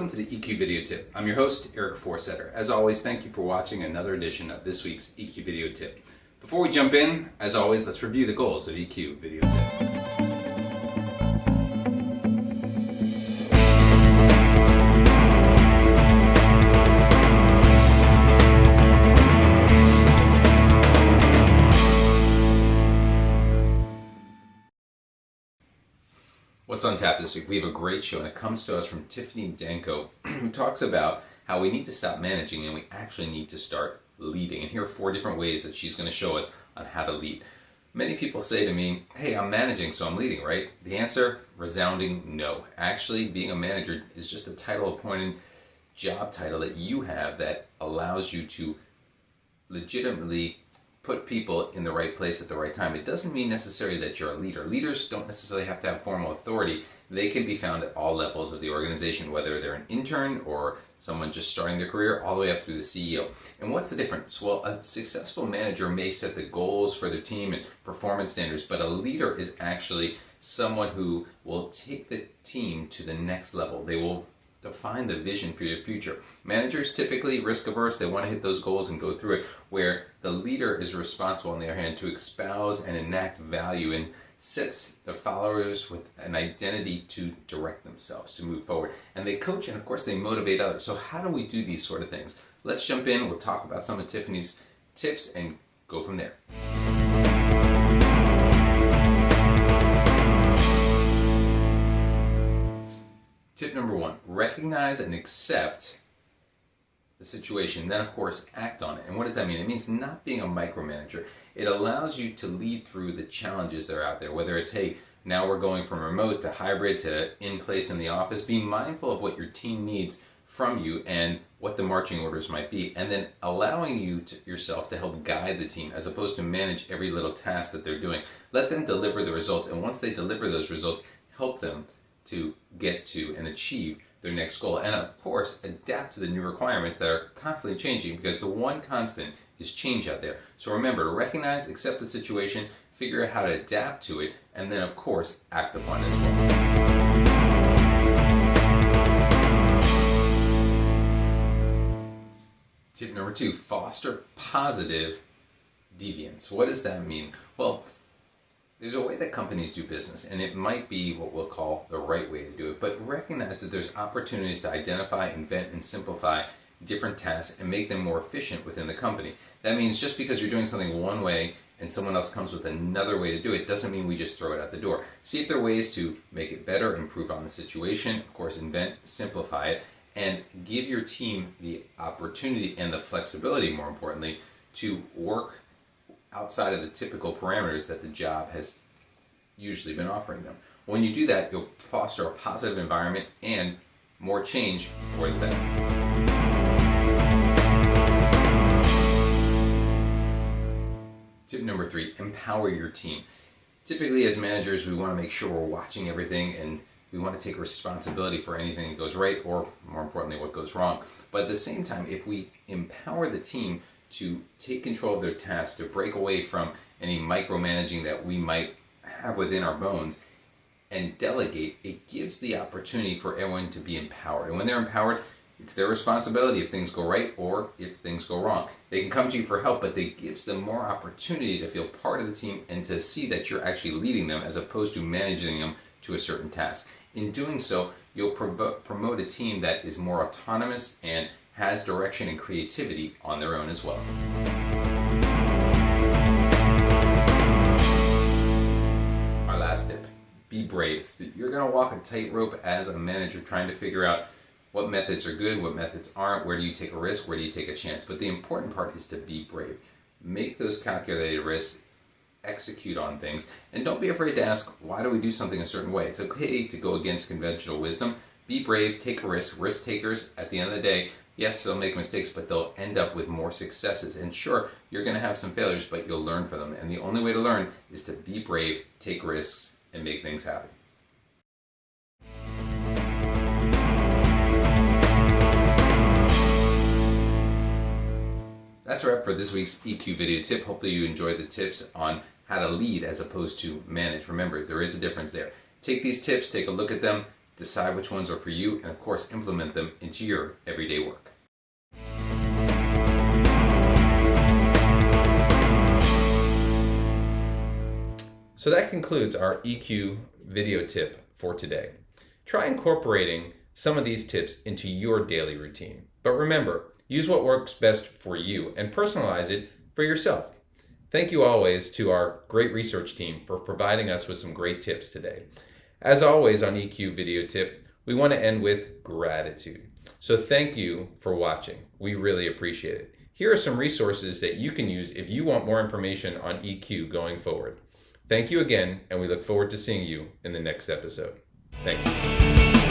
Welcome to the EQ Video Tip. I'm your host, Eric Forsetter. As always, thank you for watching another edition of this week's EQ Video Tip. Before we jump in, as always, let's review the goals of EQ Video Tip. What's on tap this week? We have a great show, and it comes to us from Tiffany Danko, who talks about how we need to stop managing and we actually need to start leading. And here are 4 different ways that she's going to show us on how to lead. Many people say to me, hey, I'm managing, so I'm leading, right? The answer, resounding no. Actually, being a manager is just a title appointed job title that you have that allows you to legitimately put people in the right place at the right time. It doesn't mean necessarily that you're a leader. Leaders don't necessarily have to have formal authority. They can be found at all levels of the organization, whether they're an intern or someone just starting their career, all the way up through the CEO. And what's the difference? Well, a successful manager may set the goals for their team and performance standards, but a leader is actually someone who will take the team to the next level. They will define the vision for your future. Managers typically risk averse. They want to hit those goals and go through it, where the leader is responsible on the other hand to espouse and enact value and sets the followers with an identity to direct themselves, to move forward. And they coach and of course they motivate others. So how do we do these sort of things? Let's jump in. We'll talk about some of Tiffany's tips and go from there. Tip number 1, recognize and accept the situation, then of course act on it. And what does that mean? It means not being a micromanager. It allows you to lead through the challenges that are out there, whether it's, hey, now we're going from remote to hybrid to in place in the office. Be mindful of what your team needs from you and what the marching orders might be, and then allowing yourself to help guide the team as opposed to manage every little task that they're doing. Let them deliver the results, and once they deliver those results, help them to get to and achieve their next goal. And of course, adapt to the new requirements that are constantly changing, because the one constant is change out there. So remember to recognize, accept the situation, figure out how to adapt to it, and then of course, act upon it as well. Tip number 2, foster positive deviance. What does that mean? Well, there's a way that companies do business, and it might be what we'll call the right way to do it, but recognize that there's opportunities to identify, invent, and simplify different tasks and make them more efficient within the company. That means just because you're doing something one way and someone else comes with another way to do it, doesn't mean we just throw it out the door. See if there are ways to make it better, improve on the situation, of course, invent, simplify it, and give your team the opportunity and the flexibility, more importantly, to work outside of the typical parameters that the job has usually been offering them. When you do that, you'll foster a positive environment and more change for the better. Tip number 3, empower your team. Typically as managers, we want to make sure we're watching everything and we want to take responsibility for anything that goes right, or more importantly, what goes wrong. But at the same time, if we empower the team to take control of their tasks, to break away from any micromanaging that we might have within our bones, and delegate, it gives the opportunity for everyone to be empowered. And when they're empowered, it's their responsibility if things go right or if things go wrong. They can come to you for help, but it gives them more opportunity to feel part of the team and to see that you're actually leading them as opposed to managing them to a certain task. In doing so, you'll promote a team that is more autonomous and has direction and creativity on their own as well. Our last tip, be brave. You're going to walk a tightrope as a manager trying to figure out what methods are good, what methods aren't, where do you take a risk, where do you take a chance. But the important part is to be brave. Make those calculated risks, execute on things, and don't be afraid to ask, why do we do something a certain way? It's okay to go against conventional wisdom. Be brave, take a risk. Risk takers, at the end of the day, yes, they'll make mistakes, but they'll end up with more successes. And sure, you're going to have some failures, but you'll learn from them. And the only way to learn is to be brave, take risks, and make things happen. That's a wrap for this week's EQ video tip. Hopefully you enjoyed the tips on how to lead as opposed to manage. Remember, there is a difference there. Take these tips, take a look at them, decide which ones are for you, and of course implement them into your everyday work. So that concludes our EQ video tip for today. Try incorporating some of these tips into your daily routine. But remember, use what works best for you and personalize it for yourself. Thank you always to our great research team for providing us with some great tips today. As always on EQ Video Tip, we want to end with gratitude. So thank you for watching. We really appreciate it. Here are some resources that you can use if you want more information on EQ going forward. Thank you again, and we look forward to seeing you in the next episode. Thank you.